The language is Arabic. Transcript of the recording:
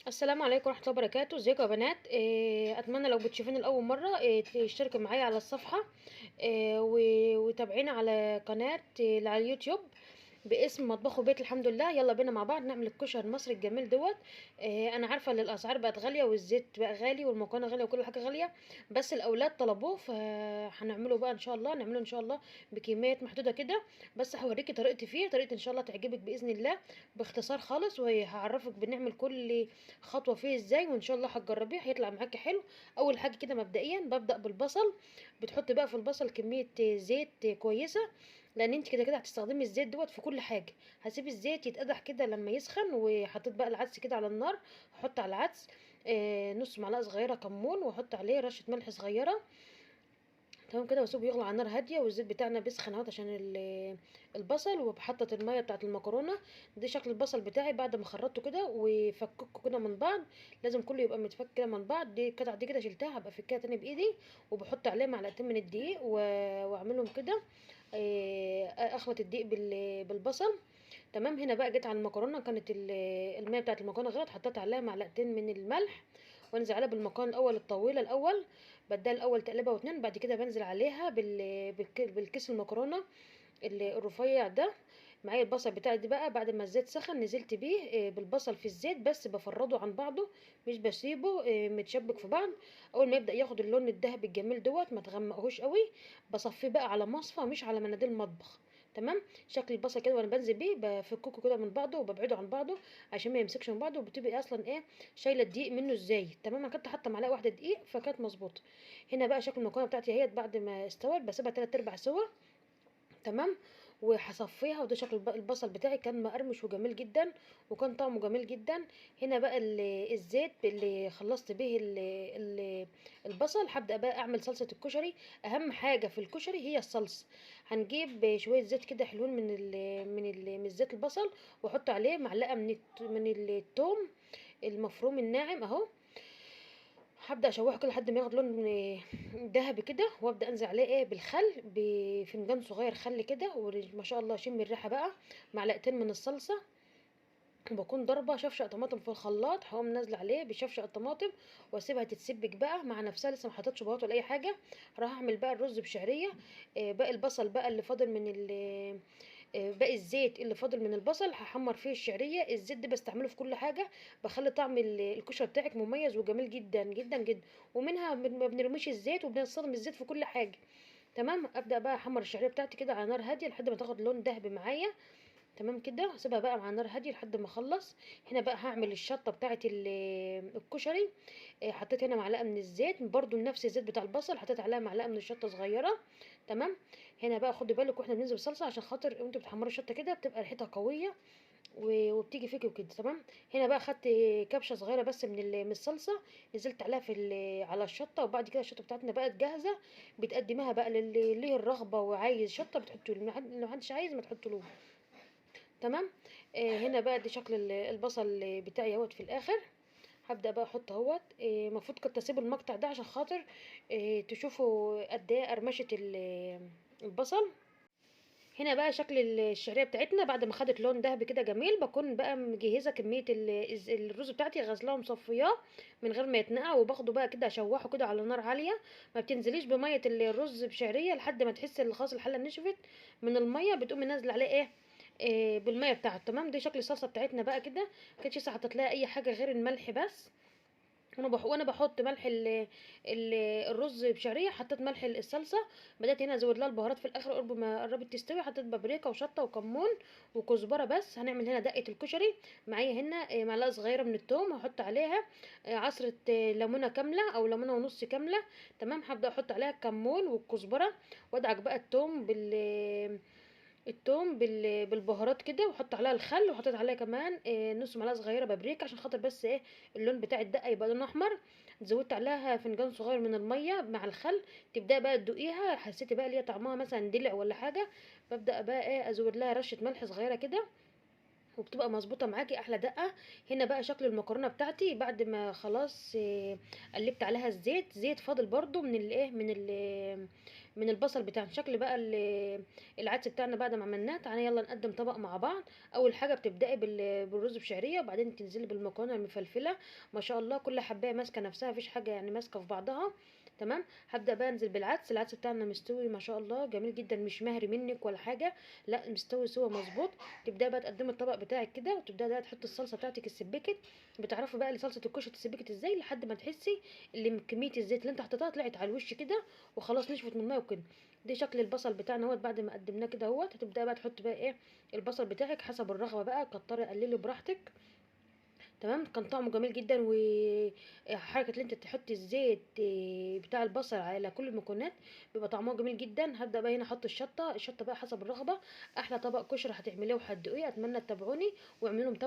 السلام عليكم ورحمة الله وبركاته. ازيكم يا بنات؟ اتمنى لو بتشوفيني لاول مرة تشتركي معايا على الصفحة، وتابعينا على قناة على اليوتيوب باسم مطبخ وبيت الحمد لله. يلا بينا مع بعض نعمل الكشري المصري الجميل دوت. انا عارفة ان الاسعار بقت غالية والزيت بقى غالي والمكرونة غالية وكل حاجة غالية، بس الاولاد طلبوه فهنعمله بقى ان شاء الله. نعمله ان شاء الله بكميات محدودة كده، بس هوريكي طريقتي فيه، طريقتي ان شاء الله تعجبك باذن الله باختصار خالص، وهعرفك بنعمل كل خطوه فيه ازاي، وان شاء الله هتجربيه هيطلع معاكي حلو. اول حاجه كده مبدئيا ببدا بالبصل. بتحطي بقى في البصل كميه زيت كويسه، لان انت كده كده هتستخدمي الزيت دوت في كل حاجه. هسيب الزيت يتقدح كده لما يسخن، وحطيت بقى العدس كده على النار. هحط على العدس نص معلقه صغيره كمون، واحط عليه رشه ملح صغيره. تمام كده، واسيبه يغلي على نار هاديه، والزيت بتاعنا بيسخن اهوت عشان البصل. وبحطت الميه بتاعت المكرونه. دي شكل البصل بتاعي بعد ما خرطته كده وفككه كده من بعض. لازم كله يبقى متفك كده من بعض. دي القطعه دي كده شلتها، هبقى افكها تاني بايدي. وبحط عليه معلقتين من الدقيق واعملهم كده. اخلط الدقيق بالبصل. تمام. هنا بقى جيت على المكرونه، كانت الميه بتاعت المكرونه غلط، حطيت عليها معلقتين من الملح، وانزل عليها بالمكرونه الاول الطويله الاول. بديها الاول تقلبها واتنين، بعد كده بنزل عليها بالكيس المكرونه الرفيع ده. معايا البصل بتاعي دي بقى، بعد ما الزيت سخن نزلت بيه بالبصل في الزيت، بس بفرده عن بعضه، مش بسيبه متشبك في بعض. اول ما يبدا ياخد اللون الذهبي الجميل دوت، ما تغمقهوش قوي. بصفيه بقى على مصفى، مش على مناديل مطبخ. تمام. شكل البصل كده وانا بنزل بيه بفككه كده من بعضه وببعده عن بعضه عشان ما يمسكش من بعضه، وبتبقى اصلا ايه شايله الدقيق منه ازاي. تمام. انا كنت حاطه معلقه واحده دقيق فكانت مظبوطه. هنا بقى شكل المكرونه بتاعتي اهيت بعد ما استوت، بسيبها 3 ارباع سوا. تمام. وهصفيها. وده شكل البصل بتاعي كان مقرمش وجميل جدا، وكان طعمه جميل جدا. هنا بقى الزيت اللي خلصت به البصل، هبدأ بقى اعمل صلصة الكشري. اهم حاجة في الكشري هي الصلصة. هنجيب شوية زيت كده حلوين من زيت البصل، واحط عليه معلقة من الثوم المفروم الناعم اهو. هبدأ اشوحه كده لحد ما ياخد لون ذهبي كده، وابدأ انزل عليه ايه بالخل بفنجان صغير خل كده، وما شاء الله شم الريحة بقى. معلقتين من الصلصة، وبكون ضاربة شفشق طماطم في الخلاط، هقوم نازلة عليه بشفشق الطماطم، واسيبها تتسبك بقى مع نفسها، لسه ما حطيتش بهارات ولا اي حاجة. راح اعمل بقى الرز بشعرية. باقي البصل بقى اللي فاضل من باقي الزيت اللي فاضل من البصل هحمر فيه الشعريه. الزيت ده بستعمله في كل حاجه، بخلي طعم الكشري بتاعك مميز وجميل جدا جدا جدا. ومنها ما بنرميش الزيت، وبنستخدم الزيت في كل حاجه. تمام. ابدا بقى احمر الشعريه بتاعتي كده على نار هاديه لحد ما تاخد لون دهبي معايا. تمام كده، اسيبها بقى مع نار هاديه لحد ما اخلص. هنا بقى هعمل الشطه بتاعه الكشري. حطيت هنا معلقه من الزيت برضو نفس الزيت بتاع البصل، حطيت عليها معلقه من الشطه صغيره. تمام. هنا بقى خدي بالك واحنا بننزل بالصلصه، عشان خاطر وانتوا بتحمروا الشطه كده بتبقى ريحتها قويه وبتيجي فيكي وكده. تمام. هنا بقى خدت كبشه صغيره بس من الصلصه، نزلت عليها على الشطه. وبعد كده الشطه بتاعتنا بقت جاهزه، بتقدمها بقى للي ليه الرغبه وعايز شطه بتحطوا له، اللي محدش عايز ما تحطولوش. تمام. هنا بقى دي شكل البصل بتاعي اهوت في الاخر. هبدأ بقى احط اهوت. المفروض كنت اسيب المقطع ده عشان خاطر تشوفوا قد ايه قرمشة البصل. هنا بقى شكل الشعريه بتاعتنا بعد ما خدت لون دهبي كده جميل، بكون بقى مجهزه كميه الرز بتاعتي، غسلاه ومصفياه من غير ما يتنقع، وباخده بقى كده اشوحه كده على نار عاليه. ما بتنزليش بميه الرز بشعريه لحد ما تحسي ان خلاص الحله نشفت من الميه، بتقومي نازله عليه ايه بالميه بتاعته. تمام. دي شكل الصلصه بتاعتنا بقى كده. كانتش لسه حطيت لها اي حاجه غير الملح بس. وانا بحط ملح الرز بشعريه، حطيت ملح الصلصه. بدات هنا ازود لها البهارات في الاخر قرب ما قربت تستوي، حطيت بابريكا وشطه وكمون وكزبره. بس هنعمل هنا دقه الكشري. معايا هنا معلقه صغيره من الثوم، هحط عليها عصره ليمونه كامله او ليمونه ونص كامله. تمام. هبدا احط عليها الكمون والكزبره، وادعك بقى بالبهارات كده، وحط عليها الخل، وحطيت عليها كمان نص معلقه صغيره بابريكا عشان خاطر بس ايه اللون بتاع الدقه يبقى لونه احمر. زودت عليها فنجان صغير من الميه مع الخل. تبداي بقى تدوقيها، حسيتي بقى ليها طعمها مثلا دلع ولا حاجه، ببدا بقى ايه ازود لها رشه ملح صغيره كده، وبتبقى مظبوطه معاكي احلى دقه. هنا بقى شكل المكرونه بتاعتي بعد ما خلاص قلبت عليها الزيت. زيت فاضل برضو من الايه من البصل بتاعنا. شكل بقى العدس بتاعنا بعد ما عملناه. تعالى يلا نقدم طبق مع بعض. اول حاجه بتبداي بالرز بشعريه، وبعدين تنزلي بالمكرونه المفلفله. ما شاء الله كل حبايه ماسكه نفسها، مفيش حاجه يعني ماسكه في بعضها. تمام. هبدا بقى انزل بالعدس. العدس بتاعنا مستوي ما شاء الله جميل جدا، مش مهري منك ولا حاجه، لا مستوي سوا مظبوط. تبداي بقى تقدمي الطبق بتاعك كده، وتبداي بقى تحطي الصلصه بتاعتك السبيكت. بتعرفي بقى صلصه الكشري تسبكت ازاي لحد ما تحسي اللي كميه الزيت اللي انت حطيتها طلعت على الوش كده وخلاص نشفت من الميه وكده. دي شكل البصل بتاعنا اهوت بعد ما قدمناه كده اهوت. هتبداي بقى تحطي بقى ايه البصل بتاعك حسب الرغبه بقى، كتري قللي براحتك. تمام. كان طعمه جميل جدا. وحركه اللي انت تحطي الزيت بتاع البصل على كل المكونات بيبقى طعمه جميل جدا. هبدا بقى هنا احط الشطه بقى حسب الرغبه. احلى طبق كشري هتعمليه وهتدوقيه. اتمنى تتابعوني واعملوا متابعه.